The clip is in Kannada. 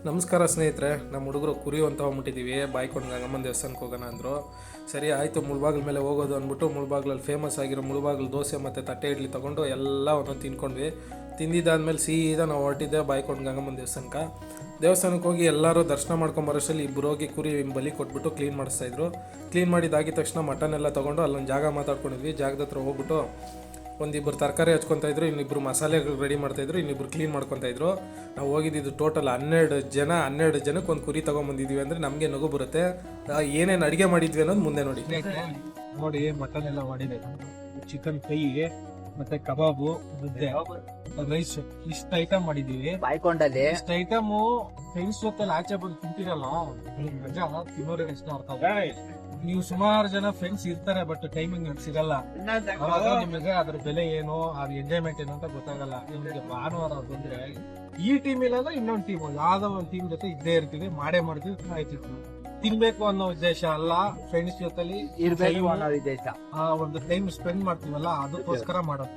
ನಮಸ್ಕಾರ ಸ್ನೇಹಿತರೆ, ನಮ್ಮ ಹುಡುಗರು ಕುರಿ ಅಂತ ಹೋಗ್ಬಿಟ್ಟಿದ್ದೀವಿ. ಬಾಯ್ಕೊಂಡು ಗಂಗಮ್ಮನ ದೇವಸ್ಥಾನಕ್ಕೆ ಹೋಗೋಣ ಅಂದರು. ಸರಿ ಆಯಿತು, ಮುಳ್ಬಾಗ್ಲ ಮೇಲೆ ಹೋಗೋದು ಅಂದ್ಬಿಟ್ಟು ಮುಳ್ಬಾಗ್ಲಲ್ಲಿ ಫೇಮಸ್ ಆಗಿರೋ ಮುಳ್ಬಾಗ್ಲು ದೋಸೆ ಮತ್ತು ತಟ್ಟೆ ಇಡ್ಲಿ ತೊಗೊಂಡು ಎಲ್ಲ ಒಂದೊಂದು ತಿನ್ಕೊಂಡ್ವಿ. ತಿಂದಿದ್ದಾದ್ಮೇಲೆ ಸೀದಾ ನಾವು ಹೊರಟಿದ್ದೆ ಬಾಯ್ಕೊಂಡು ಗಂಗಮ್ಮನ ದೇವಸ್ಥಾನಕ್ಕೆ ಹೋಗಿ ಎಲ್ಲರೂ ದರ್ಶನ ಮಾಡ್ಕೊಂಬರೋಷ್ಟರಲ್ಲಿ ಇಬ್ಬರು ಹೋಗಿ ಕುರಿ ಬಲಿ ಕೊಟ್ಬಿಟ್ಟು ಕ್ಲೀನ್ ಮಾಡಿಸ್ತಾಯಿದ್ರು. ಕ್ಲೀನ್ ಮಾಡಿದ್ದಾಗಿದ ತಕ್ಷಣ ಮಟನ್ ಎಲ್ಲ ತೊಗೊಂಡು ಅಲ್ಲೊಂದು ಜಾಗ ಮಾತಾಡ್ಕೊಂಡಿದ್ವಿ. ಜಾಗದ ಹತ್ರ ಹೋಗ್ಬಿಟ್ಟು ಒಂದಿಬ್ಬರು ತರಕಾರಿ ಹಚ್ಕೊತಾ ಇದ್ರು, ಇನ್ನಿಬ್ಬರು ಮಸಾಲೆಗಳು ರೆಡಿ ಮಾಡ್ತಾಯಿದ್ರು, ಇನ್ನಿಬ್ಬರು ಕ್ಲೀನ್ ಮಾಡ್ಕೊತಾ ಇದ್ರು. ನಾವು ಹೋಗಿದ್ದು ಟೋಟಲ್ 12 ಜನಕ್ಕೆ ಒಂದು ಕುರಿ ತೊಗೊಂಬಂದಿದ್ವಿ. ಅಂದರೆ ನಮಗೆ ನಗು ಬರುತ್ತೆ. ಏನೇನು ಅಡುಗೆ ಮಾಡಿದ್ವಿ ಅನ್ನೋದು ಮುಂದೆ ನೋಡಿ. ಮಟನ್ ಎಲ್ಲ ಮಾಡಿದೆ, ಚಿಕನ್ ಫ್ರೈ ಮತ್ತೆ ಕಬಾಬು, ಮುದ್ದೆ, ರೈಸ್, ಇಷ್ಟ ಐಟಮ್ ಮಾಡಿದೀವಿ. ಇಷ್ಟ ಐಟಮ್ ಫ್ರೆಂಡ್ಸ್ ಜೊತೆ ಆಚೆ ಬಂದು ತಿಂತಿರಲ್ಲ, ಮಜಾ ತಿನ್ನೋರಿಗೆ ಎಷ್ಟು ಅರ್ಥ. ನೀವು ಸುಮಾರು ಜನ ಫ್ರೆಂಡ್ಸ್ ಇರ್ತಾರೆ, ಬಟ್ ಟೈಮಿಂಗ್ ಸಿಗಲ್ಲ. ಅವಾಗ ನಿಮಗೆ ಅದ್ರ ಬೆಲೆ ಏನು, ಅದ್ರ ಎಂಜಾಯ್ಮೆಂಟ್ ಏನು ಅಂತ ಗೊತ್ತಾಗಲ್ಲ. ನಿಮಗೆ ಭಾನುವಾರ ಬಂದ್ರೆ ಈ ಟೀಮ್ ಇಲ್ಲ ಅಂದ್ರೆ ಇನ್ನೊಂದು ಟೀಮ್, ಯಾವ್ದೋ ಒಂದು ಟೀಮ್ ಜೊತೆ ಇದ್ದೇ ಇರ್ತೀವಿ, ಮಾಡೇ ಮಾಡ್ತೀವಿ, ಕಾಯ್ತಿರ್ತೀವಿ. ತಿನ್ಬೇಕು ಅನ್ನೋ ಉದ್ದೇಶ ಅಲ್ಲ, ಫ್ರೆಂಡ್ಸ್ ಜೊತೆಲಿ ಇರ್ಬೇಕು ಅನ್ನೋ ಉದ್ದೇಶ. ಒಂದು ಟೈಮ್ ಸ್ಪೆಂಡ್ ಮಾಡ್ತೀವಲ್ಲ, ಅದಕ್ಕೋಸ್ಕರ ಮಾಡೋದು.